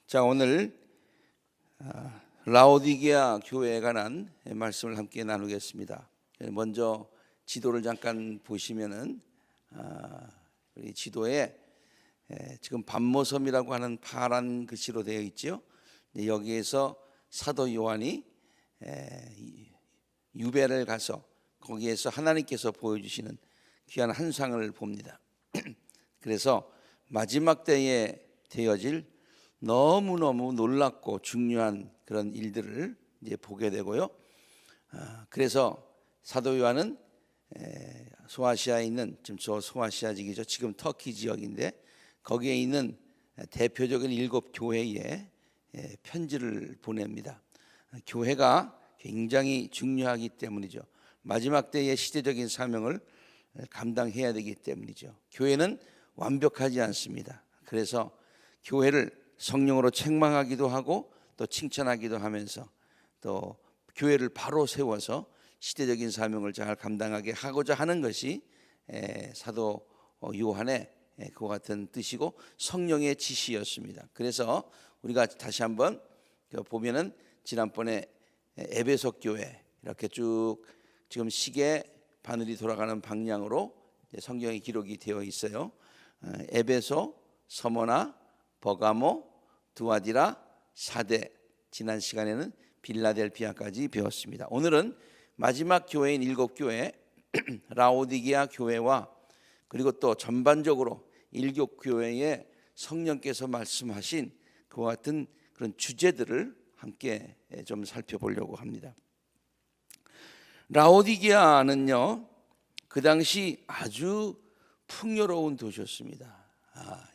자, 오늘 라오디게아 교회에 관한 말씀을 함께 나누겠습니다. 먼저 지도를 잠깐 보시면은 우리 지도에 지금 반모섬이라고 하는 파란 글씨로 되어 있죠. 여기에서 사도 요한이 유배를 가서 거기에서 하나님께서 보여주시는 귀한 한 상을 봅니다. 그래서 마지막 때에 되어질 너무너무 놀랍고 중요한 그런 일들을 이제 보게 되고요. 그래서 사도 요한은 소아시아에 있는, 지금 저 소아시아 지역이죠. 지금 터키 지역인데 거기에 있는 대표적인 7 교회에 편지를 보냅니다. 교회가 굉장히 중요하기 때문이죠. 마지막 때의 시대적인 사명을 감당해야 되기 때문이죠. 교회는 완벽하지 않습니다. 그래서 교회를 성령으로 책망하기도 하고 또 칭찬하기도 하면서 또 교회를 바로 세워서 시대적인 사명을 잘 감당하게 하고자 하는 것이 사도 요한의 그와 같은 뜻이고 성령의 지시였습니다. 그래서 우리가 다시 한번 보면은 지난번에 에베소 교회 이렇게 쭉 지금 시계 바늘이 돌아가는 방향으로 성경의 기록이 되어 있어요. 에베소, 서머나, 버가모, 두아디라, 사데, 지난 시간에는 빌라델피아까지 배웠습니다. 오늘은 마지막 교회인 7 교회 라오디게아 교회와 그리고 또 전반적으로 7 교회에 성령께서 말씀하신 그와 같은 그런 주제들을 함께 좀 살펴보려고 합니다. 라오디게아는요, 그 당시 아주 풍요로운 도시였습니다.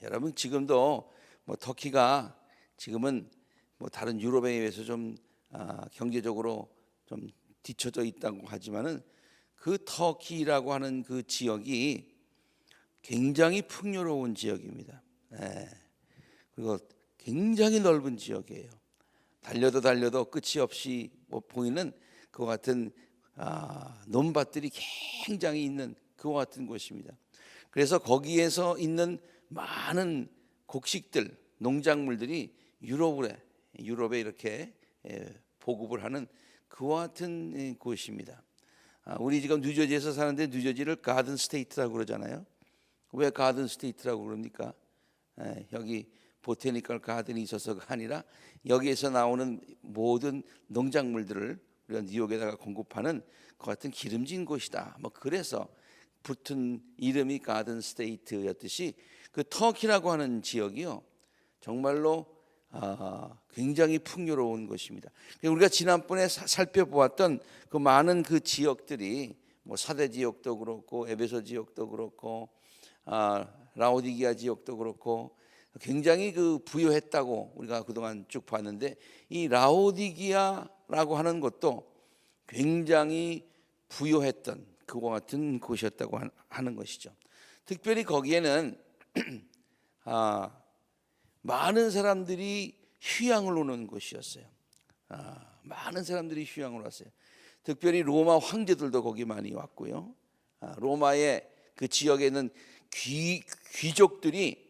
여러분, 지금도 터키가 지금은 다른 유럽에 비해서 좀 경제적으로 좀 뒤처져 있다고 하지만은 그 터키라고 하는 그 지역이 굉장히 풍요로운 지역입니다. 그리고 굉장히 넓은 지역이에요. 달려도 끝이 없이 보이는 그와 같은 논밭들이 굉장히 있는 그와 같은 곳입니다. 그래서 거기에서 있는 많은 곡식들, 농작물들이 유럽에 이렇게 보급을 하는 그와 같은 곳입니다. 우리 지금 뉴저지에서 사는데 뉴저지를 가든 스테이트라고 그러잖아요. 왜 가든 스테이트라고 그럽니까? 여기 보테니컬 가든이 있어서가 아니라 여기에서 나오는 모든 농작물들을 우리가 뉴욕에다가 공급하는 그 같은 기름진 곳이다. 그래서 붙은 이름이 가든 스테이트였듯이 그 터키라고 하는 지역이요, 정말로 굉장히 풍요로운 곳입니다. 우리가 지난번에 살펴보았던 그 많은 그 지역들이 사대 지역도 그렇고 에베소 지역도 그렇고 라오디게아 지역도 그렇고 굉장히 그 부유했다고 우리가 그동안 쭉 봤는데, 이 라오디게아라고 하는 것도 굉장히 부유했던 그와 같은 곳이었다고 하는 것이죠. 특별히 거기에는 많은 사람들이 휴양을 오는 곳이었어요. 많은 사람들이 휴양을 왔어요. 특별히 로마 황제들도 거기 많이 왔고요. 로마의 그 지역에 있는 귀족들이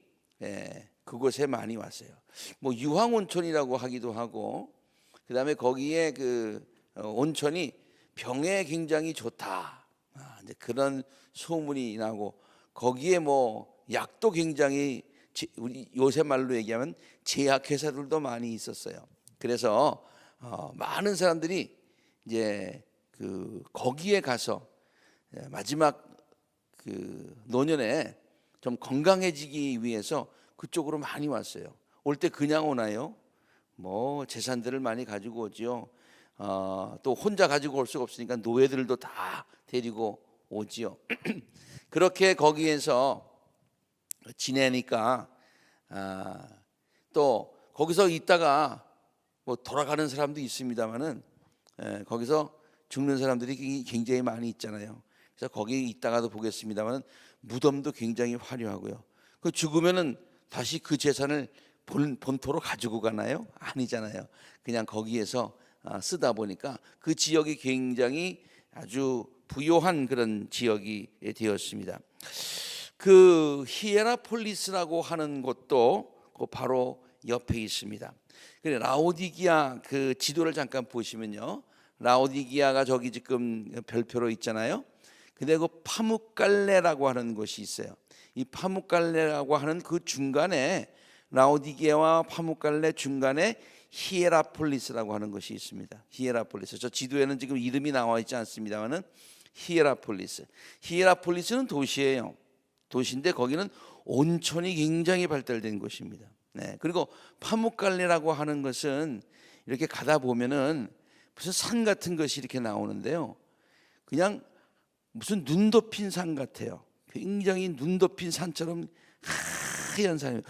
그곳에 많이 왔어요. 유황온천이라고 하기도 하고, 그 다음에 거기에 그 온천이 병에 굉장히 좋다, 이제 그런 소문이 나고, 거기에 약도 굉장히, 우리 요새 말로 얘기하면 제약회사들도 많이 있었어요. 그래서 많은 사람들이 이제 거기에 가서 마지막 노년에 좀 건강해지기 위해서 그쪽으로 많이 왔어요. 올 때 그냥 오나요? 재산들을 많이 가지고 오지요. 또 혼자 가지고 올 수가 없으니까 노예들도 다 데리고 오지요. 그렇게 거기에서 지내니까 또 거기서 있다가 돌아가는 사람도 있습니다만은 거기서 죽는 사람들이 굉장히 많이 있잖아요. 그래서 거기 있다가도 보겠습니다만은 무덤도 굉장히 화려하고요. 그 죽으면은 다시 그 재산을 본토로 가지고 가나요? 아니잖아요. 그냥 거기에서 쓰다 보니까 그 지역이 굉장히 아주 부요한 그런 지역이 되었습니다. 그 히에라폴리스라고 하는 곳도 바로 옆에 있습니다. 그래 라오디기아 그 지도를 잠깐 보시면요, 라오디기아가 저기 지금 별표로 있잖아요. 근데 그 파묵갈레라고 하는 곳이 있어요. 이 파묵갈레라고 하는 그 중간에, 라오디게아와 파묵갈레 중간에 히에라폴리스라고 하는 것이 있습니다. 히에라폴리스. 저 지도에는 지금 이름이 나와 있지 않습니다만은 히에라폴리스. 히에라폴리스는 도시예요. 도시인데 거기는 온천이 굉장히 발달된 곳입니다. 네. 그리고 파묵갈레라고 하는 것은 이렇게 가다 보면은 무슨 산 같은 것이 이렇게 나오는데요. 그냥 무슨 눈 덮인 산 같아요. 굉장히 눈 덮인 산처럼 하얀 산이에요.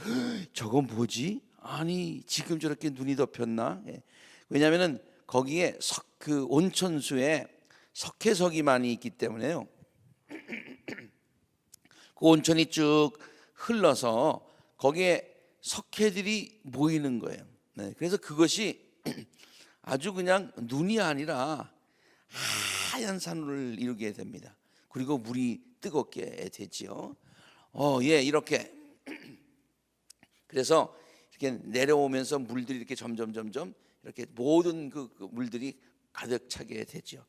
저건 뭐지? 아니 지금 저렇게 눈이 덮였나? 예. 왜냐하면은 거기에 그 온천수에 석회석이 많이 있기 때문에요. 그 온천이 쭉 흘러서 거기에 석회들이 모이는 거예요. 네. 그래서 그것이 아주 그냥 눈이 아니라 하얀 산을 이루게 됩니다. 그리고 물이 뜨겁게 되지요. 예, 이렇게. 그래서 이렇게 내려오면서 물들이 이렇게 점점 이렇게 모든 그 물들이 가득 차게 되죠.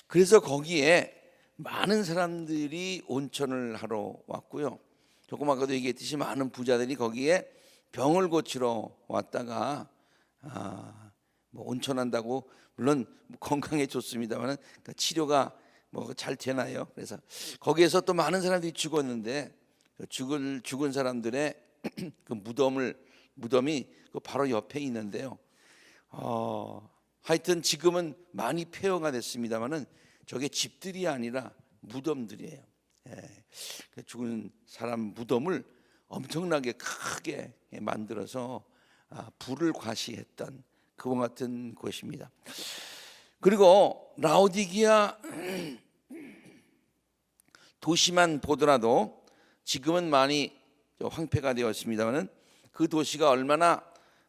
그래서 거기에 많은 사람들이 온천을 하러 왔고요. 조금 아까도 얘기했듯이 많은 부자들이 거기에 병을 고치러 왔다가 뭐 온천한다고 물론 건강에 좋습니다만 치료가 뭐 잘 되나요? 그래서 거기에서 또 많은 사람들이 죽었는데 죽은 사람들의 그 무덤이 그 바로 옆에 있는데요. 하여튼 지금은 많이 폐허가 됐습니다만은 저게 집들이 아니라 무덤들이에요. 예, 죽은 사람 무덤을 엄청나게 크게 만들어서 불을 과시했던 그와 같은 곳입니다. 그리고 라오디기아 도시만 보더라도 지금은 많이 황폐가 되었습니다만은 그 도시가 얼마나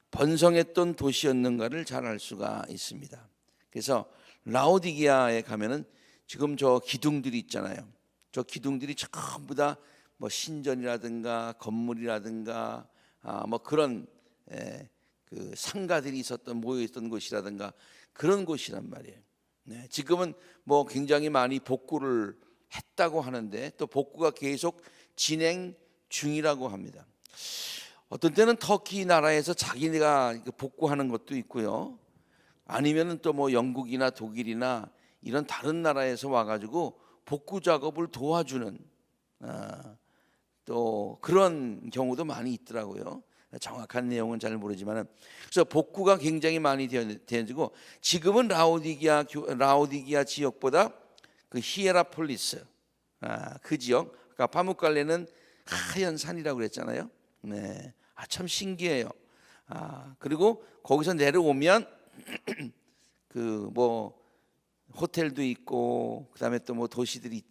번성했던 도시였는가를 잘 알 수가 있습니다. 그래서 라오디기아에 가면은 지금 저 기둥들이 있잖아요. 저 기둥들이 전부 다 뭐 신전이라든가 건물이라든가 뭐 그런 그 상가들이 모여 있던 곳이라든가 그런 곳이란 말이에요. 네, 지금은 뭐 굉장히 많이 복구를 했다고 하는데 또 복구가 계속 진행 중이라고 합니다. 어떤 때는 터키 나라에서 자기네가 복구하는 것도 있고요. 아니면은 또 뭐 영국이나 독일이나 이런 다른 나라에서 와가지고 복구 작업을 도와주는 또 그런 경우도 많이 있더라고요. 정확한 내용은 잘 모르지만 그래서 복구가 굉장히 많이 되어지고 지금은 라오디기아 지역보다 그 히에라폴리스 그 지역, 그러니까 파묵갈레는 하얀 산이라고 그랬잖아요. 네, 참 신기해요. 그리고 거기서 내려오면 그 뭐 호텔도 있고 그다음에 또 뭐 도시들이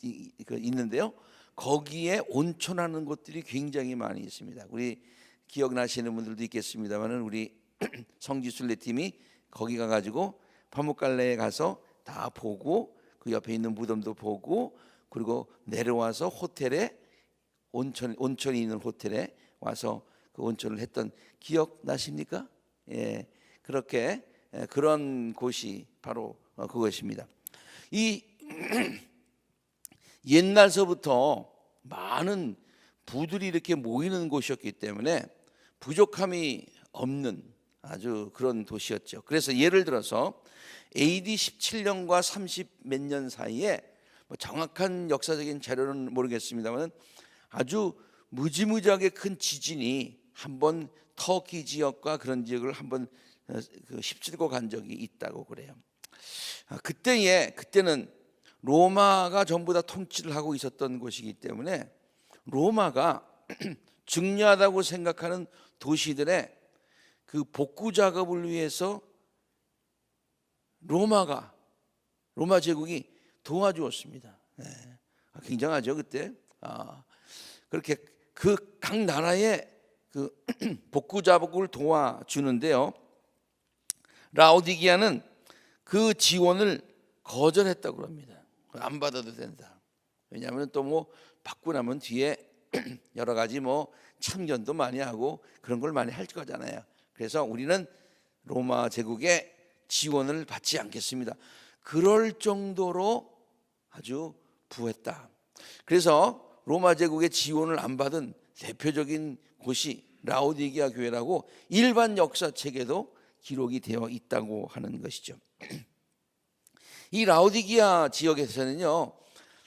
있는데요. 거기에 온천하는 곳들이 굉장히 많이 있습니다. 우리 기억나시는 분들도 있겠습니다만은 우리 성지순례 팀이 거기 가가지고 파묵갈레에 가서 다 보고 그 옆에 있는 무덤도 보고 그리고 내려와서 호텔에 온천이 있는 호텔에 와서 그 온천을 했던 기억 나십니까? 예, 그렇게 그런 곳이 바로 그것입니다. 이 옛날서부터 많은 부들이 이렇게 모이는 곳이었기 때문에 부족함이 없는 아주 그런 도시였죠. 그래서 예를 들어서 AD 17년과 30 몇 년 사이에 뭐 정확한 역사적인 자료는 모르겠습니다만 아주 무지무지하게 큰 지진이 한번 터키 지역과 그런 지역을 한번 휩쓸고 간 적이 있다고 그래요. 그때는 로마가 전부 다 통치를 하고 있었던 곳이기 때문에 로마가 중요하다고 생각하는 도시들의 그 복구 작업을 위해서 로마 제국이 도와주었습니다. 네. 굉장하죠 그때. 그렇게 그 각 나라의 그 복구 작업을 도와주는데요. 라오디기아는 그 지원을 거절했다고 합니다. 안 받아도 된다. 왜냐하면 또 뭐 받고 나면 뒤에 여러 가지 뭐 참견도 많이 하고 그런 걸 많이 할 거잖아요. 그래서 우리는 로마 제국의 지원을 받지 않겠습니다. 그럴 정도로 아주 부했다. 그래서 로마 제국의 지원을 안 받은 대표적인 곳이 라오디게아 교회라고 일반 역사책에도 기록이 되어 있다고 하는 것이죠. 이 라오디게아 지역에서는요,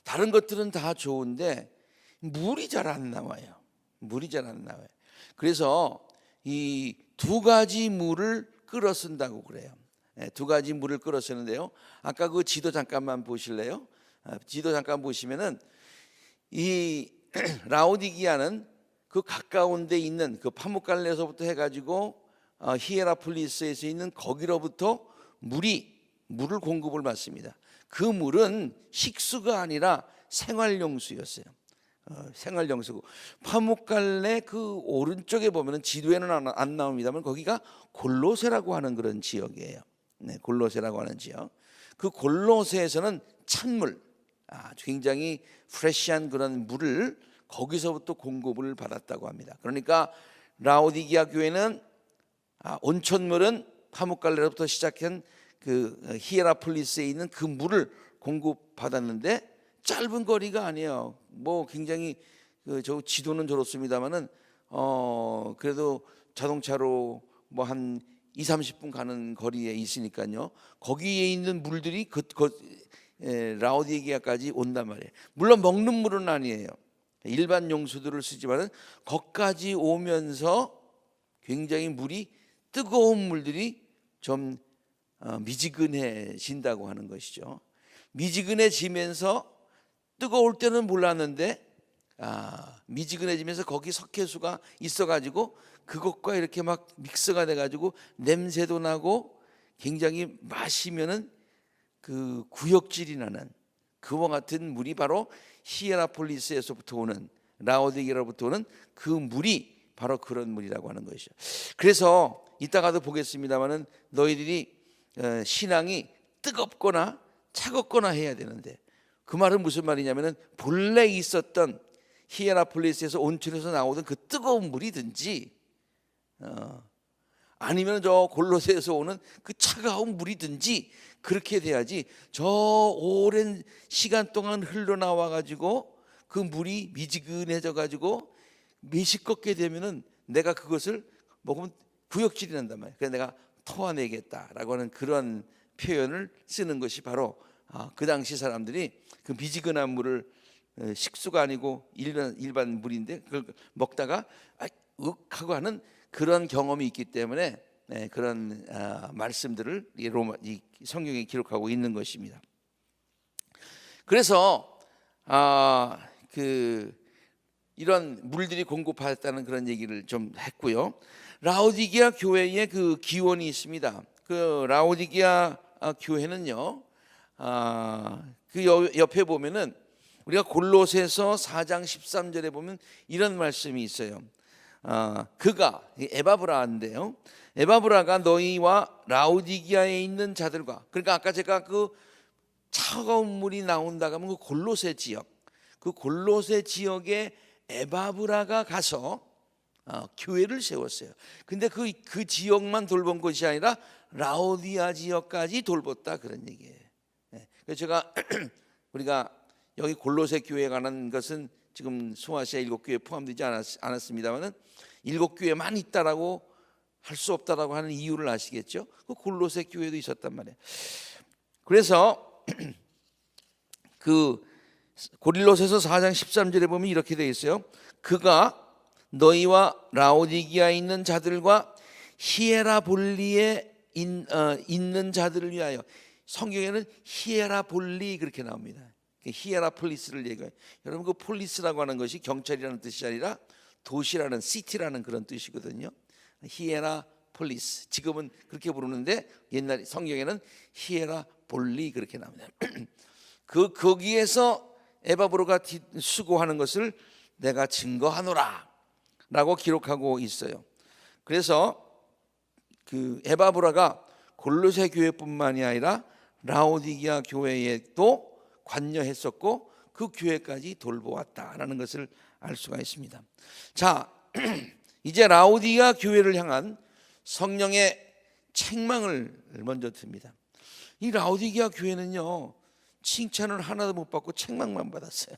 다른 것들은 다 좋은데 물이 잘 안 나와요. 물이 잘 안 나와요. 그래서 이 두 가지 물을 끌어 쓴다고 그래요. 두 가지 물을 끌어 쓰는데요. 아까 그 지도 잠깐만 보실래요? 지도 잠깐 보시면은 이 라오디게아는 그 가까운 데 있는 그 파묵갈레에서부터 해가지고 히에라폴리스에서 있는 거기로부터 물을 공급을 받습니다. 그 물은 식수가 아니라 생활용수였어요. 생활용수고, 파묵갈레 그 오른쪽에 보면은 지도에는 안 나옵니다만 거기가 골로새라고 하는 그런 지역이에요. 네, 골로새라고 하는 지역. 그 골로새에서는 찬물, 굉장히 프레시한 그런 물을 거기서부터 공급을 받았다고 합니다. 그러니까 라오디게아 교회는 온천물은 파묵갈레로부터 시작한 그 히에라폴리스에 있는 그 물을 공급받았는데 짧은 거리가 아니에요. 뭐 굉장히 저 지도는 저렇습니다만은 그래도 자동차로 뭐 한 20-30분 가는 거리에 있으니까요. 거기에 있는 물들이 라오디게아까지 온단 말이에요. 물론 먹는 물은 아니에요. 일반 용수들을 쓰지만은 거기까지 오면서 굉장히 물이 뜨거운 물들이 좀 미지근해진다고 하는 것이죠. 미지근해지면서 뜨거울 때는 몰랐는데 미지근해지면서 거기 석회수가 있어가지고 그것과 이렇게 막 믹스가 돼가지고 냄새도 나고 굉장히 마시면은 그 구역질이 나는 그와 같은 물이 바로 히에라폴리스에서부터 오는, 라오디게아로부터 오는 그 물이 바로 그런 물이라고 하는 것이죠. 그래서 이따가도 보겠습니다마는 너희들이 신앙이 뜨겁거나 차갑거나 해야 되는데, 그 말은 무슨 말이냐면은 본래 있었던 히에라폴리스에서 온천에서 나오던 그 뜨거운 물이든지 아니면 저 골로새에서 오는 그 차가운 물이든지 그렇게 돼야지, 저 오랜 시간 동안 흘러나와 가지고 그 물이 미지근해져 가지고 미식겁게 되면은 내가 그것을 먹으면 구역질이 난단 말이에요. 그래서 내가 토해내겠다라고 하는 그런 표현을 쓰는 것이 바로 그 당시 사람들이 그 미지근한 물을 식수가 아니고 일반 물인데 그걸 먹다가 윽 하고 하는 그런 경험이 있기 때문에 그런 말씀들을 이 성경에 기록하고 있는 것입니다. 그래서 이런 물들이 공급받았다는 그런 얘기를 좀 했고요. 라오디게아 교회에 그 기원이 있습니다. 그 라오디게아 교회는요, 그 옆에 보면은 우리가 골로새서 4장 13절에 보면 이런 말씀이 있어요. 그가 에바브라인데요, 에바브라가 너희와 라오디게아에 있는 자들과, 그러니까 아까 제가 그 차가운 물이 나온다고 하면 그 골로새 지역, 그 골로새 지역에 에바브라가 가서 교회를 세웠어요. 근데 그 지역만 돌본 것이 아니라 라오디아 지역까지 돌봤다, 그런 얘기예요. 그래서 제가 우리가 여기 골로새 교회에 관한 것은 지금 소아시아 7교회에 포함되지 않았습니다만은 7교회만 있다라고 할 수 없다라고 하는 이유를 아시겠죠? 그 골로새 교회도 있었단 말이에요. 그래서 그 고린도서서 4장 13절에 보면 이렇게 되어 있어요. 그가 너희와 라오디게아에 있는 자들과 히에라볼리에 있는 자들을 위하여, 성경에는 히에라볼리 그렇게 나옵니다. 히에라폴리스를 얘기해요. 여러분, 그 폴리스라고 하는 것이 경찰이라는 뜻이 아니라 도시라는, 시티라는 그런 뜻이거든요. 히에라폴리스, 지금은 그렇게 부르는데 옛날 성경에는 히에라볼리 그렇게 나옵니다. 거기에서 에바브로가 수고하는 것을 내가 증거하노라 라고 기록하고 있어요. 그래서 그 에바브라가 골로새 교회뿐만이 아니라 라오디게아 교회에도 관여했었고 그 교회까지 돌보았다라는 것을 알 수가 있습니다. 자, 이제 라오디게아 교회를 향한 성령의 책망을 먼저 듭니다. 이 라오디게아 교회는요, 칭찬을 하나도 못 받고 책망만 받았어요.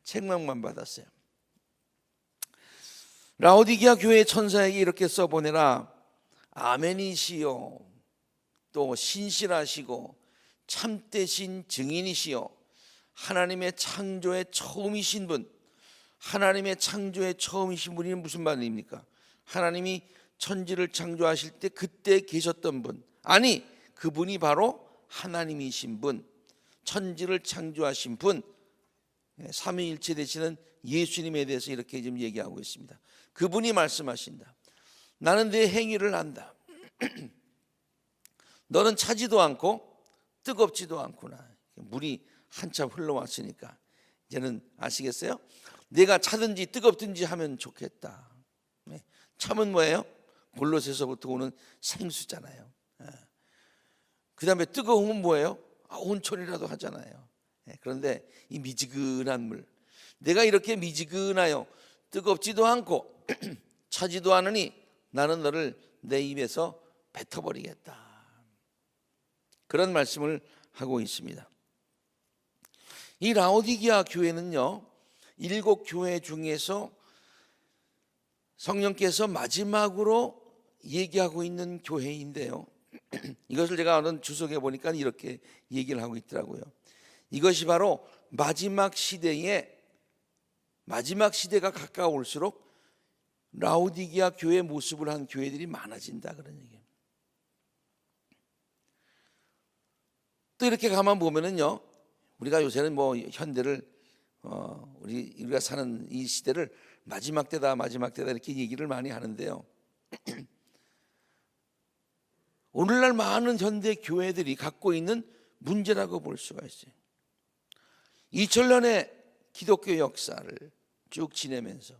책망만 받았어요. 라오디게아 교회 천사에게 이렇게 써보내라. 아멘이시요, 또 신실하시고 참되신 증인이시요, 하나님의 창조의 처음이신 분. 하나님의 창조의 처음이신 분이 무슨 말입니까? 하나님이 천지를 창조하실 때 그때 계셨던 분, 아니 그분이 바로 하나님이신 분, 천지를 창조하신 분, 삼위일체 되시는 예수님에 대해서 이렇게 지금 얘기하고 있습니다. 그분이 말씀하신다. 나는 내 행위를 안다. 너는 차지도 않고 뜨겁지도 않구나. 물이 한참 흘러왔으니까 이제는 아시겠어요? 내가 차든지 뜨겁든지 하면 좋겠다. 참은 뭐예요? 골로새서부터 오는 생수잖아요. 그 다음에 뜨거우면 뭐예요? 온천이라도 하잖아요. 그런데 이 미지근한 물, 내가 이렇게 미지근하여 뜨겁지도 않고 차지도 않으니 나는 너를 내 입에서 뱉어버리겠다. 그런 말씀을 하고 있습니다. 이 라오디게아 교회는요, 7 교회 중에서 성령께서 마지막으로 얘기하고 있는 교회인데요, 이것을 제가 어느 주석에 보니까 이렇게 얘기를 하고 있더라고요. 이것이 바로 마지막 시대가 가까울수록 라오디게아 교회의 모습을 한 교회들이 많아진다, 그런 얘기예요. 또 이렇게 가만 보면은요, 우리가 요새는 뭐 현대를 우리가 사는 이 시대를 마지막 때다 이렇게 얘기를 많이 하는데요, 오늘날 많은 현대 교회들이 갖고 있는 문제라고 볼 수가 있어요. 2000년의 기독교 역사를 쭉 지내면서,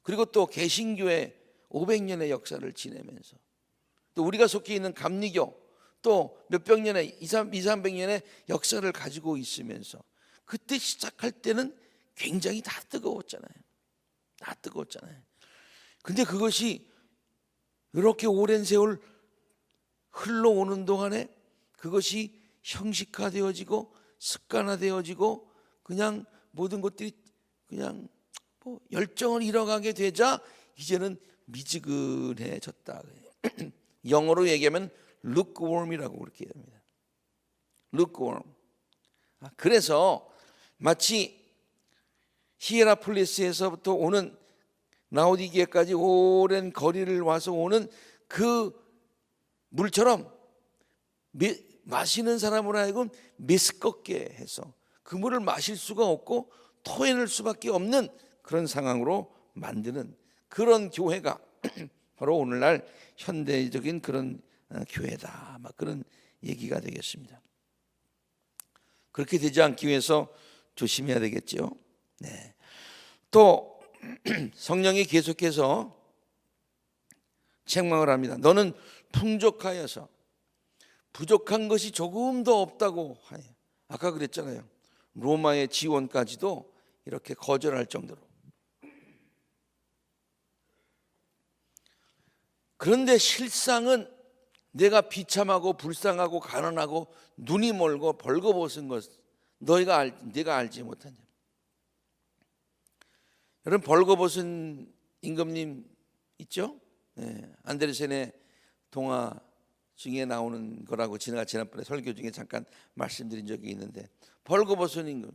그리고 또 개신교의 500년의 역사를 지내면서, 또 우리가 속해 있는 감리교 또 몇백 년의 200~300년의 역사를 가지고 있으면서, 그때 시작할 때는 굉장히 다 뜨거웠잖아요. 근데 그것이 이렇게 오랜 세월 흘러오는 동안에 그것이 형식화되어지고 습관화되어지고 그냥 모든 것들이 그냥 뭐 열정을 잃어가게 되자 이제는 미지근해졌다. 영어로 얘기하면 lukewarm이라고 그렇게 합니다. lukewarm. 그래서 마치 히에라폴리스에서부터 오는 라오디게아까지 오랜 거리를 와서 오는 그 물처럼 마시는 사람으로 하여금 메스껍게 해서 그 물을 마실 수가 없고 토해낼 수밖에 없는 그런 상황으로 만드는 그런 교회가 바로 오늘날 현대적인 그런 교회다, 막 그런 얘기가 되겠습니다. 그렇게 되지 않기 위해서 조심해야 되겠죠. 네. 또 성령이 계속해서 책망을 합니다. 너는 풍족하여서 부족한 것이 조금 더 없다고 하네. 아까 그랬잖아요. 로마의 지원까지도 이렇게 거절할 정도로. 그런데 실상은 내가 비참하고 불쌍하고 가난하고 눈이 멀고 벌거벗은 것 내가 알지 못하냐. 여러분, 벌거벗은 임금님 있죠? 네, 안데르센의 동화 중에 나오는 거라고 지난번에 설교 중에 잠깐 말씀드린 적이 있는데, 벌거벗은 임금,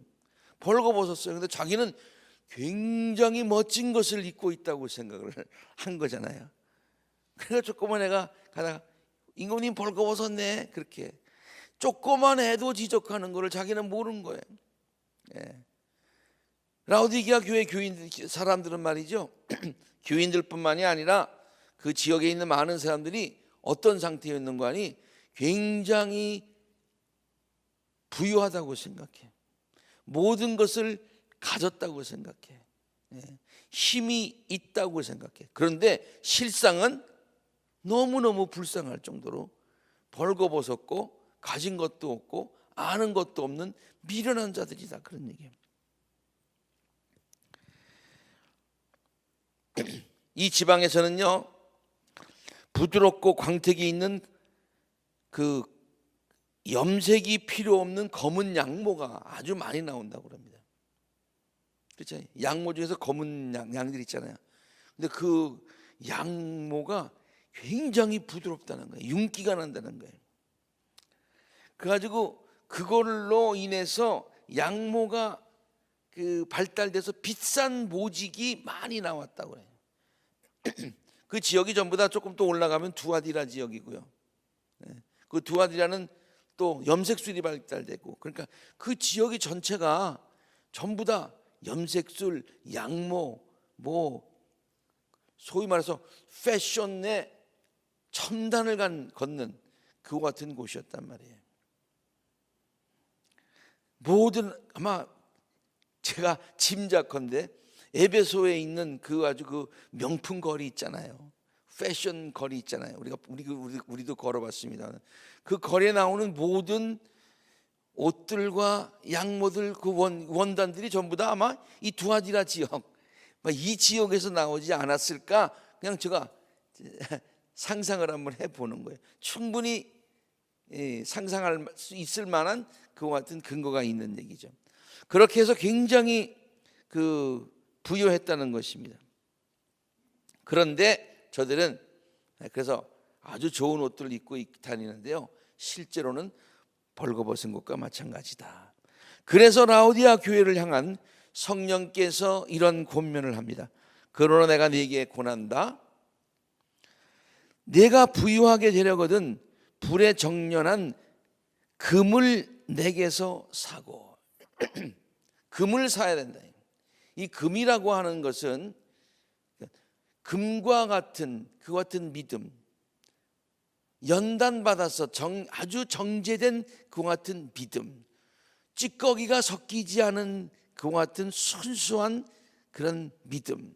벌거벗었어요. 근데 자기는 굉장히 멋진 것을 입고 있다고 생각을 한 거잖아요. 그래서 조그만 애가 가다가 임금님 벌거벗었네, 그렇게 조그만 애도 지적하는 거를 자기는 모르는 거예요. 예. 라오디게아 교회 교인 사람들은 말이죠, 교인들뿐만이 아니라 그 지역에 있는 많은 사람들이 어떤 상태였는가 하니 굉장히 부유하다고 생각해. 모든 것을 가졌다고 생각해. 힘이 있다고 생각해. 그런데 실상은 너무너무 불쌍할 정도로 벌거벗었고 가진 것도 없고 아는 것도 없는 미련한 자들이다, 그런 얘기예요. 이 지방에서는요, 부드럽고 광택이 있는 그 염색이 필요 없는 검은 양모가 아주 많이 나온다고 합니다. 그렇죠? 양모 중에서 검은 양들 있잖아요. 근데 그 양모가 굉장히 부드럽다는 거예요. 윤기가 난다는 거예요. 그래가지고 그걸로 인해서 양모가 그 발달돼서 비싼 모직이 많이 나왔다고 해요. 그 지역이 전부 다 조금 또 올라가면 두아디라 지역이고요. 그 두아디라는 또 염색술이 발달되고, 그러니까 그 지역이 전체가 전부 다 염색술, 양모, 뭐 소위 말해서 패션의 첨단을 걷는 그와 같은 곳이었단 말이에요. 모든, 아마 제가 짐작컨대 에베소에 있는 그 아주 그 명품 거리 있잖아요. 패션 거리 있잖아요. 우리도 걸어봤습니다. 그 거리에 나오는 모든 옷들과 양모들, 그 원단들이 전부 다 아마 이 두아디라 지역, 이 지역에서 나오지 않았을까? 그냥 제가 상상을 한번 해보는 거예요. 충분히 상상할 수 있을 만한 그와 같은 근거가 있는 얘기죠. 그렇게 해서 굉장히 그 부유했다는 것입니다. 그런데 저들은 그래서 아주 좋은 옷들을 입고 다니는데요, 실제로는 벌거벗은 것과 마찬가지다. 그래서 라오디아 교회를 향한 성령께서 이런 권면을 합니다. 그러나 내가 네게 권한다. 내가 부유하게 되려거든 불에 정련한 금을 내게서 사고. 금을 사야 된다. 이 금이라고 하는 것은 금과 같은 그 같은 믿음, 연단받아서 아주 정제된 그와 같은 믿음, 찌꺼기가 섞이지 않은 그와 같은 순수한 그런 믿음,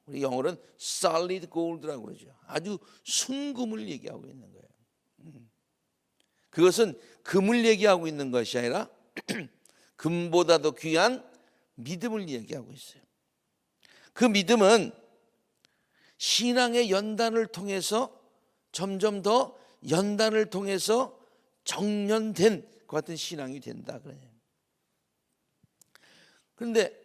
우리 영어로는 solid gold라고 그러죠. 아주 순금을 얘기하고 있는 거예요. 그것은 금을 얘기하고 있는 것이 아니라 금보다도 귀한 믿음을 얘기하고 있어요. 그 믿음은 신앙의 연단을 통해서 점점 더 연단을 통해서 정련된 그 같은 신앙이 된다 그래요. 그런데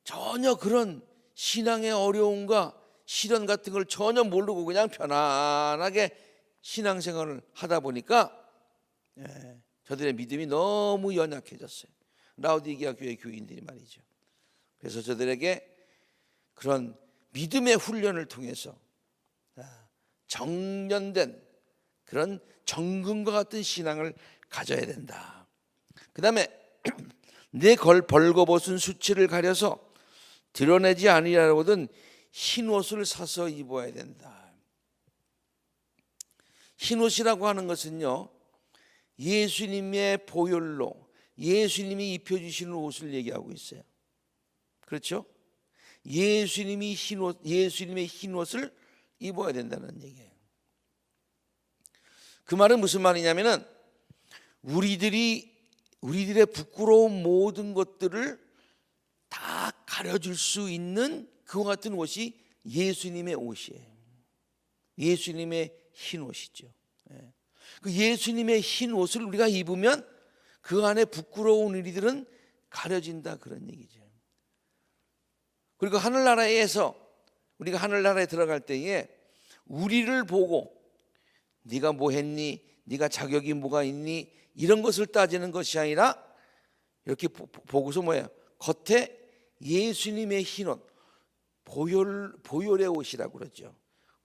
전혀 그런 신앙의 어려움과 시련 같은 걸 전혀 모르고 그냥 편안하게 신앙생활을 하다 보니까 저들의 믿음이 너무 연약해졌어요. 라오디게아 교회 교인들이 말이죠. 그래서 저들에게 그런 믿음의 훈련을 통해서 정련된 그런 정금과 같은 신앙을 가져야 된다. 그 다음에 내 벌거벗은 수치를 가려서 드러내지 아니하려거든 흰 옷을 사서 입어야 된다. 흰 옷이라고 하는 것은요, 예수님의 보혈로 예수님이 입혀주시는 옷을 얘기하고 있어요. 그렇죠? 예수님의 흰 옷을 입어야 된다는 얘기예요. 그 말은 무슨 말이냐면은 우리들의 부끄러운 모든 것들을 다 가려줄 수 있는 그와 같은 옷이 예수님의 옷이에요. 예수님의 흰 옷이죠. 그 예수님의 흰 옷을 우리가 입으면 그 안에 부끄러운 우리들은 가려진다 그런 얘기죠. 그리고 하늘나라에서 우리가 하늘나라에 들어갈 때에 우리를 보고 네가 뭐 했니? 네가 자격이 뭐가 있니? 이런 것을 따지는 것이 아니라 이렇게 보고서 뭐예요? 겉에 예수님의 흰옷, 보혈의 옷이라고 그러죠.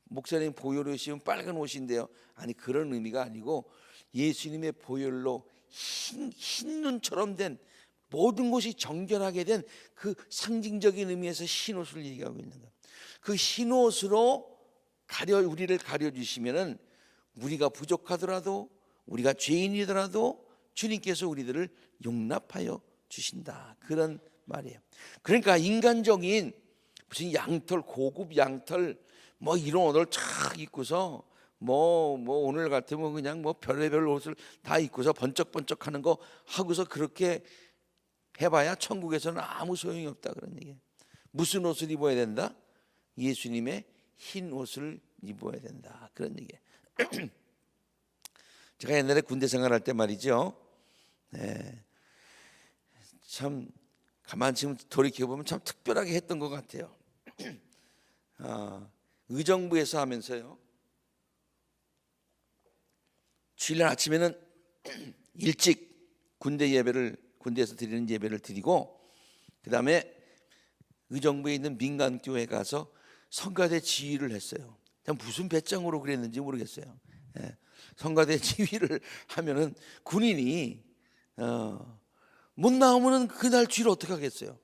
목사님 보혈의 옷이면 빨간 옷인데요. 아니, 그런 의미가 아니고 예수님의 보혈로 흰 눈처럼 된 모든 것이 정결하게 된 그 상징적인 의미에서 흰 옷을 얘기하고 있는 거예요. 그 흰 옷으로 우리를 가려주시면은 우리가 부족하더라도, 우리가 죄인이더라도 주님께서 우리들을 용납하여 주신다, 그런 말이에요. 그러니까 인간적인 무슨 양털, 고급 양털 뭐 이런 옷을 쫙 입고서 뭐 오늘 같으면 그냥 뭐 별의별 옷을 다 입고서 번쩍번쩍하는 거 하고서 그렇게 해봐야 천국에서는 아무 소용이 없다, 그런 얘기예요. 무슨 옷을 입어야 된다? 예수님의 흰 옷을 입어야 된다. 그런 얘기예요. 제가 옛날에 군대 생활할 때 말이죠. 참 가만 지금 돌이켜 보면 참 특별하게 했던 것 같아요. 의정부에서 하면서요. 주일날 아침에는 일찍 군대에서 드리는 예배를 드리고, 그 다음에 의정부에 있는 민간교회 가서 성가대 지휘를 했어요. 무슨 배짱으로 그랬는지 모르겠어요. 성가대 지휘를 하면은 군인이 못 나오면은 그날 주일 어떻게 하겠어요?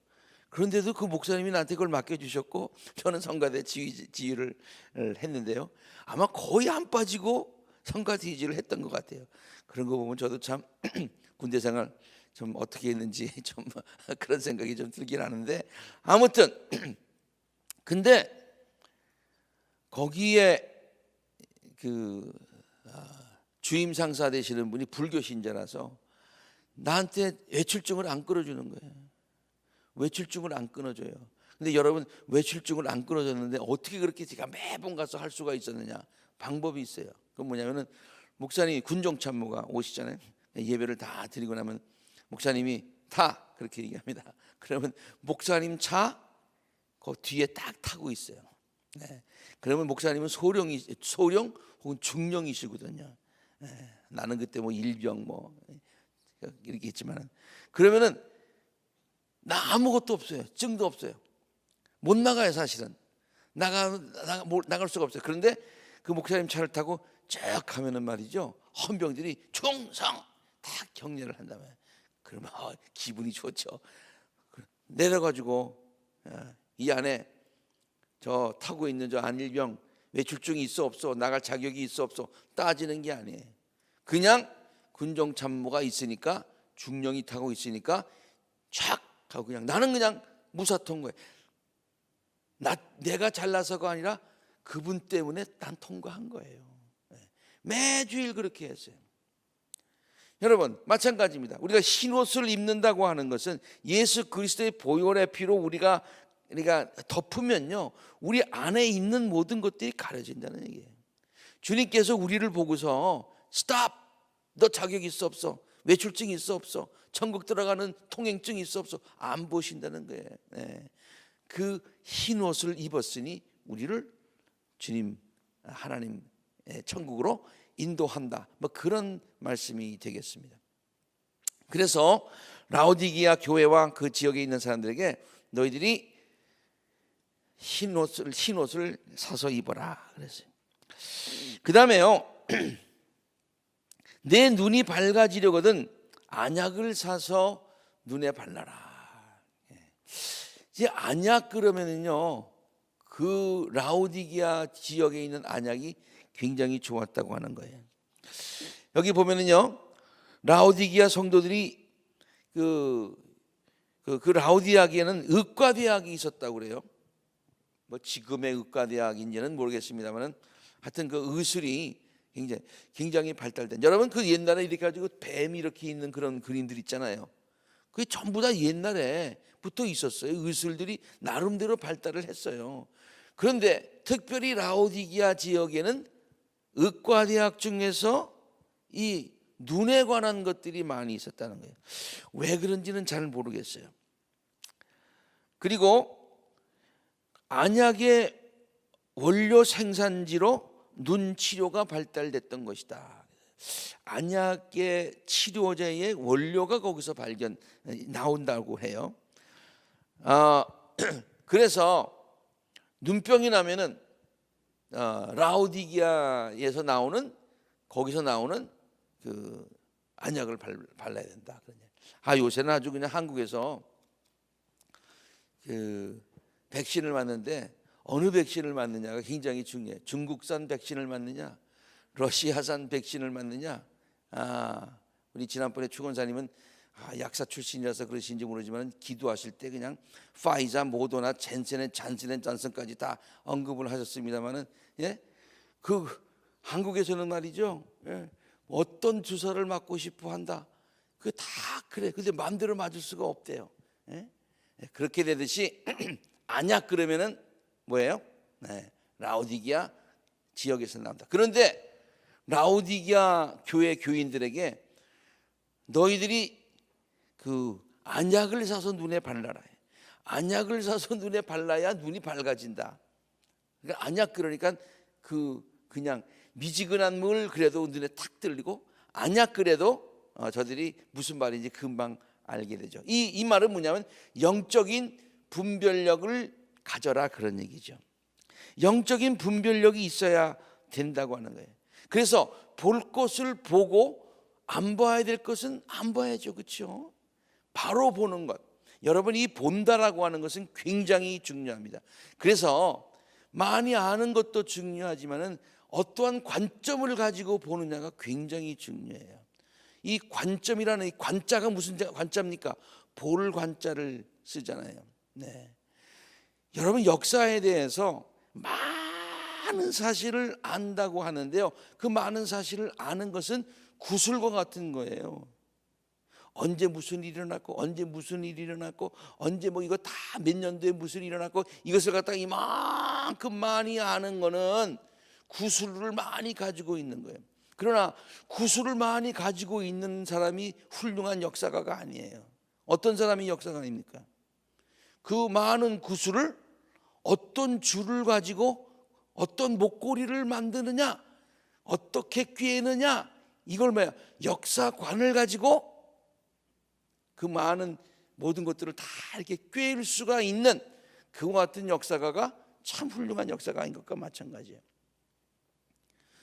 그런데도 그 목사님이 나한테 그걸 맡겨주셨고, 저는 성가대 지휘를 했는데요. 아마 거의 안 빠지고 성가대 지휘를 했던 것 같아요. 그런 거 보면 저도 참 군대 생활 좀 어떻게 했는지 좀 그런 생각이 좀 들긴 하는데, 아무튼 근데 거기에 그 주임 상사 되시는 분이 불교 신자라서 나한테 외출증을 안 끊어주는 거예요. 외출증을 안 끊어줘요. 근데 여러분, 외출증을 안 끊어줬는데 어떻게 그렇게 제가 매번 가서 할 수가 있었느냐? 방법이 있어요. 그건 뭐냐면은, 목사님이 군종참모가 오시잖아요. 예배를 다 드리고 나면 목사님이 타, 그렇게 얘기합니다. 그러면 목사님 차 그 뒤에 딱 타고 있어요. 그러면 목사님은 소령 혹은 중령이시거든요. 나는 그때 뭐 일병 뭐 이렇게 했지만, 그러면은 나 아무것도 없어요. 증도 없어요. 못 나가요. 사실은 나갈 수가 없어요. 그런데 그 목사님 차를 타고 쭉 가면은 말이죠, 헌병들이 충성 다 격려를 한다면, 그러면 기분이 좋죠. 내려가지고 이 안에 저 타고 있는 저 안일병 외출증이 있어 없어, 나갈 자격이 있어 없어 따지는 게 아니에요. 그냥 군종 참모가 있으니까, 중령이 타고 있으니까 촥 하고 그냥, 나는 그냥 무사 통과해. 내가 잘나서가 아니라 그분 때문에 난 통과한 거예요. 매주일 그렇게 했어요. 여러분, 마찬가지입니다. 우리가 흰옷을 입는다고 하는 것은 예수 그리스도의 보혈의 피로 우리가 덮으면요, 우리 안에 있는 모든 것들이 가려진다는 얘기예요. 주님께서 우리를 보고서 스탑, 너 자격 있어 없어, 외출증 있어 없어, 천국 들어가는 통행증 있어 없어, 안 보신다는 거예요. 그 흰옷을 입었으니 우리를 주님 하나님의 천국으로 인도한다, 뭐 그런 말씀이 되겠습니다. 그래서 라오디게아 교회와 그 지역에 있는 사람들에게 너희들이 흰옷을 사서 입어라 그랬어요. 그 다음에요, 내 눈이 밝아지려거든 안약을 사서 눈에 발라라. 이제 안약 그러면은요, 그 라오디게아 지역에 있는 안약이 굉장히 좋았다고 하는 거예요. 여기 보면은요, 라오디게아 성도들이 그 라오디게아에는 의과대학이 있었다고 그래요. 뭐 지금의 의과대학인지는 모르겠습니다만은 하여튼 그 의술이 굉장히 발달된. 여러분, 그 옛날에 이렇게 가지고 뱀이 이렇게 있는 그런 그림들 있잖아요. 그게 전부 다 옛날에부터 있었어요. 의술들이 나름대로 발달을 했어요. 그런데 특별히 라오디게아 지역에는 의과대학 중에서 이 눈에 관한 것들이 많이 있었다는 거예요. 왜 그런지는 잘 모르겠어요. 그리고 안약의 원료 생산지로 눈 치료가 발달됐던 것이다. 안약의 치료제의 원료가 거기서 나온다고 해요. 그래서 눈병이 나면은 라오디게아에서 거기서 나오는 그 안약을 발라야 된다. 요새는 아주 그냥 한국에서 그 백신을 맞는데 어느 백신을 맞느냐가 굉장히 중요해요. 중국산 백신을 맞느냐, 러시아산 백신을 맞느냐. 우리 지난번에 추건사님은 약사 출신이라서 그러신지 모르지만 기도하실 때 그냥 파이자, 모더나, 잔슨까지 다 언급을 하셨습니다만은, 그 한국에서는 말이죠, 어떤 주사를 맞고 싶어 한다. 그 다 그래. 근데 마음대로 맞을 수가 없대요. 그렇게 되듯이 안약 그러면은 뭐예요? 라오디게아 지역에서 나온다. 그런데 라오디게아 교회 교인들에게 너희들이 그 안약을 사서 눈에 발라라. 안약을 사서 눈에 발라야 눈이 밝아진다. 그러니까 안약, 그러니까 그냥 미지근한 물 그래도 눈에 탁 들리고, 안약 그래도 저들이 무슨 말인지 금방 알게 되죠. 이 말은 뭐냐면 영적인 분별력을 가져라, 그런 얘기죠. 영적인 분별력이 있어야 된다고 하는 거예요. 그래서 볼 것을 보고 안 봐야 될 것은 안 봐야죠. 그렇죠? 바로 보는 것. 여러분, 이 본다라고 하는 것은 굉장히 중요합니다. 그래서 많이 아는 것도 중요하지만은 어떠한 관점을 가지고 보느냐가 굉장히 중요해요. 이 관점이라는, 이 관자가 무슨 관자입니까? 볼 관자를 쓰잖아요. 네. 여러분, 역사에 대해서 많은 사실을 안다고 하는데요, 그 많은 사실을 아는 것은 구슬과 같은 거예요. 언제 무슨 일이 일어났고, 언제 무슨 일이 일어났고, 언제 뭐 이거 다 몇 년도에 무슨 일이 일어났고, 이것을 갖다가 이만큼 많이 아는 거는 구슬을 많이 가지고 있는 거예요. 그러나 구슬을 많이 가지고 있는 사람이 훌륭한 역사가가 아니에요. 어떤 사람이 역사가입니까? 그 많은 구슬을 어떤 줄을 가지고 어떤 목걸이를 만드느냐, 어떻게 꿰느냐, 이걸 뭐야? 역사관을 가지고 그 많은 모든 것들을 다 이렇게 꿰일 수가 있는 그와 같은 역사가가 참 훌륭한 역사가인 것과 마찬가지예요.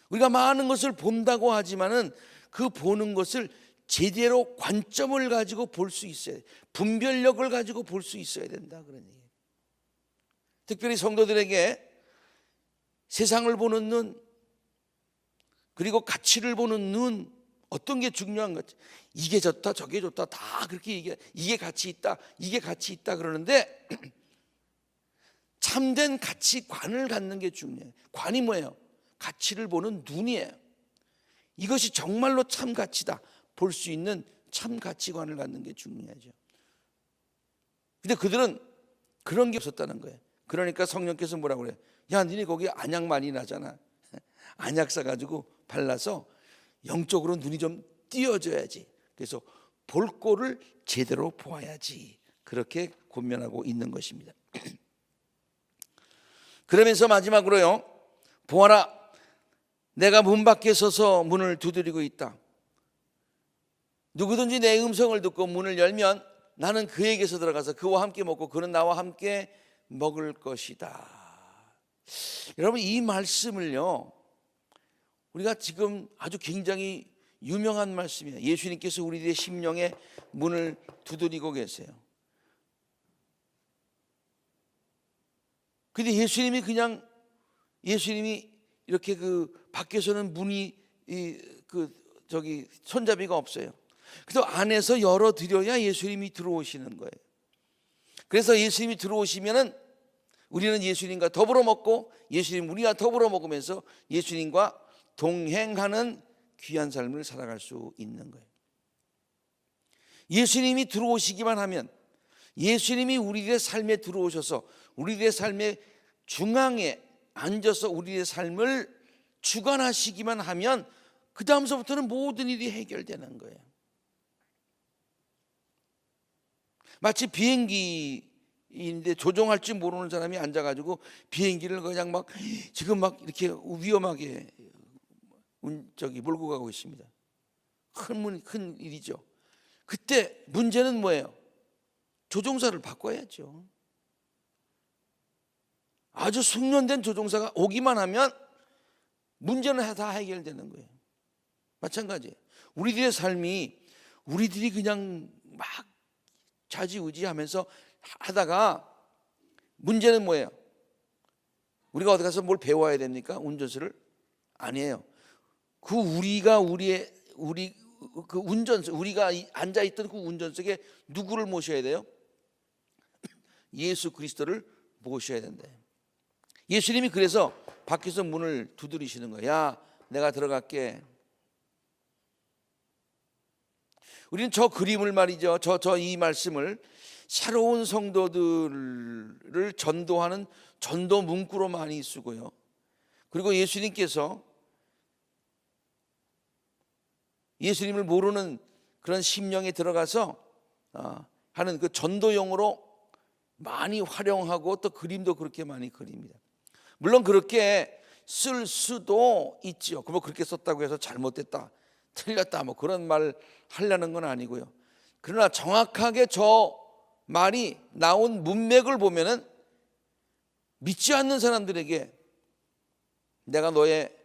우리가 많은 것을 본다고 하지만은 그 보는 것을 제대로 관점을 가지고 볼 수 있어야 돼. 분별력을 가지고 볼 수 있어야 된다, 그런 얘기예요. 특별히 성도들에게 세상을 보는 눈, 그리고 가치를 보는 눈, 어떤 게 중요한 거지? 이게 좋다, 저게 좋다, 다 그렇게 이게 가치 있다, 이게 가치 있다 그러는데 참된 가치관을 갖는 게 중요해요. 관이 뭐예요? 가치를 보는 눈이에요. 이것이 정말로 참 가치다 볼 수 있는 참 가치관을 갖는 게 중요하죠. 근데 그들은 그런 게 없었다는 거예요. 그러니까 성령께서 뭐라고 그래요? 야, 니네 거기 안약 많이 나잖아. 안약 사가지고 발라서 영적으로 눈이 좀 띄어져야지. 그래서 볼 거를 제대로 보아야지. 그렇게 권면하고 있는 것입니다. 그러면서 마지막으로요, 보아라, 내가 문 밖에 서서 문을 두드리고 있다. 누구든지 내 음성을 듣고 문을 열면 나는 그에게서 들어가서 그와 함께 먹고 그는 나와 함께 먹을 것이다. 여러분, 이 말씀을요, 우리가 지금 아주 굉장히 유명한 말씀이에요. 예수님께서 우리들의 심령의 문을 두드리고 계세요. 근데 예수님이 이렇게 그 밖에서는 문이 손잡이가 없어요. 그래서 안에서 열어드려야 예수님이 들어오시는 거예요. 그래서 예수님이 들어오시면은 우리는 예수님과 더불어 먹고 예수님 우리가 더불어 먹으면서 예수님과 동행하는 귀한 삶을 살아갈 수 있는 거예요. 예수님이 들어오시기만 하면, 예수님이 우리의 삶에 들어오셔서 우리의 삶의 중앙에 앉아서 우리의 삶을 주관하시기만 하면 그 다음서부터는 모든 일이 해결되는 거예요. 마치 비행기인데 조종할 줄 모르는 사람이 앉아가지고 비행기를 그냥 막 지금 막 이렇게 위험하게 몰고 가고 있습니다. 큰 일이죠. 그때 문제는 뭐예요? 조종사를 바꿔야죠. 아주 숙련된 조종사가 오기만 하면 문제는 다 해결되는 거예요. 마찬가지예요. 우리들의 삶이 우리들이 그냥 막 좌지우지하면서 하다가 문제는 뭐예요? 우리가 어디 가서 뭘 배워야 됩니까? 운전수를? 아니에요. 우리가 앉아있던 그 운전석에 누구를 모셔야 돼요? 예수 그리스도를 모셔야 된다. 예수님이 그래서 밖에서 문을 두드리시는 거야. 야, 내가 들어갈게. 우리는 저 그림을 말이죠. 이 말씀을 새로운 성도들을 전도하는 전도 문구로 많이 쓰고요. 그리고 예수님께서 예수님을 모르는 그런 심령에 들어가서 하는 그 전도용으로 많이 활용하고 또 그림도 그렇게 많이 그립니다. 물론 그렇게 쓸 수도 있지요. 그럼 그렇게 썼다고 해서 잘못됐다, 틀렸다 뭐 그런 말 하려는 건 아니고요. 그러나 정확하게 저 말이 나온 문맥을 보면은 믿지 않는 사람들에게 내가 너의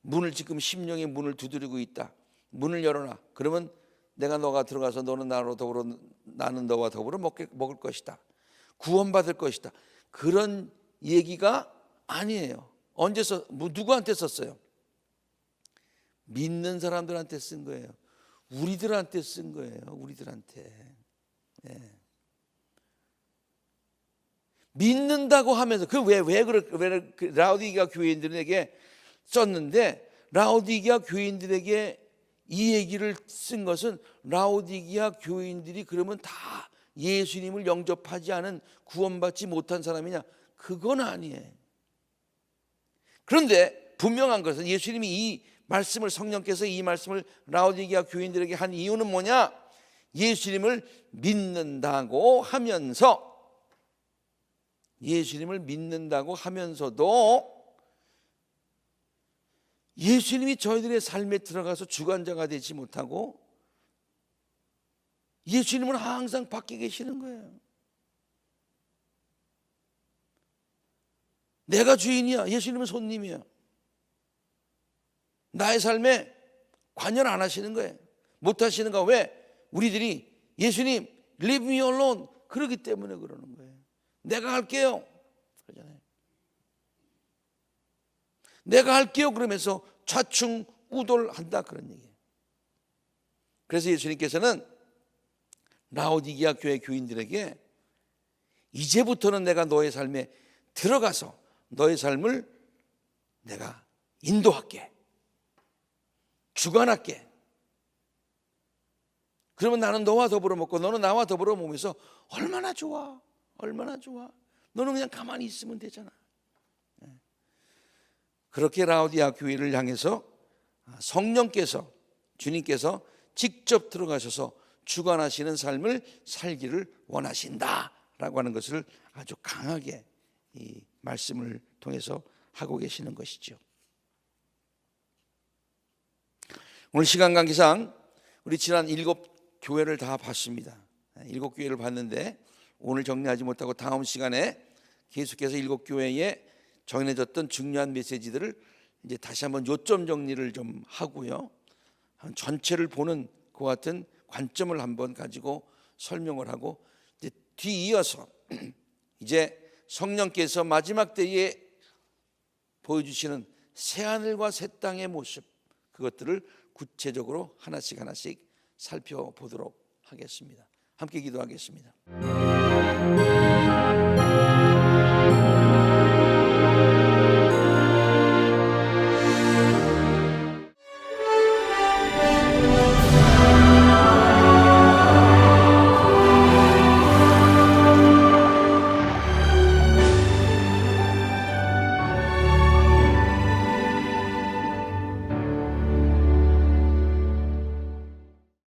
문을 지금 심령의 문을 두드리고 있다. 문을 열어놔. 그러면 내가 너가 들어가서 너는 나로 더불어 나는 너와 더불어 먹을 것이다. 구원받을 것이다. 그런 얘기가 아니에요. 언제 누구한테 썼어요? 믿는 사람들한테 쓴 거예요. 우리들한테 쓴 거예요. 우리들한테. 예. 믿는다고 하면서 왜 라오디게아 교인들에게 썼는데 라오디게아 교인들에게 이 얘기를 쓴 것은 라오디게아 교인들이 그러면 다 예수님을 영접하지 않은 구원받지 못한 사람이냐? 그건 아니에요. 그런데 분명한 것은 예수님이 이 말씀을 성령께서 이 말씀을 라오디게아 교인들에게 한 이유는 뭐냐? 예수님을 믿는다고 하면서도 예수님이 저희들의 삶에 들어가서 주관자가 되지 못하고 예수님은 항상 밖에 계시는 거예요. 내가 주인이야. 예수님은 손님이야. 나의 삶에 관여를 안 하시는 거예요. 못 하시는가? 왜? 우리들이 예수님 leave me alone 그러기 때문에 그러는 거예요. 내가 할게요 그러잖아요. 내가 할게요 그러면서 좌충우돌한다 그런 얘기예요. 그래서 예수님께서는 라오디게아 교회 교인들에게 이제부터는 내가 너의 삶에 들어가서 너의 삶을 내가 인도할게, 주관할게. 그러면 나는 너와 더불어 먹고 너는 나와 더불어 먹으면서 얼마나 좋아, 얼마나 좋아. 너는 그냥 가만히 있으면 되잖아. 그렇게 라오디게아 교회를 향해서 성령께서, 주님께서 직접 들어가셔서 주관하시는 삶을 살기를 원하신다라고 하는 것을 아주 강하게 이 말씀을 통해서 하고 계시는 것이죠. 오늘 시간 관계상 우리 지난 7교회를 다 봤습니다. 7교회를 봤는데 오늘 정리하지 못하고 다음 시간에 계속해서 7교회에 정해졌던 중요한 메시지들을 이제 다시 한번 요점 정리를 좀 하고요. 전체를 보는 그 같은 관점을 한번 가지고 설명을 하고 이제 뒤이어서 이제 성령께서 마지막 때에 보여주시는 새하늘과 새 땅의 모습, 그것들을 구체적으로 하나씩 살펴보도록 하겠습니다. 함께 기도하겠습니다.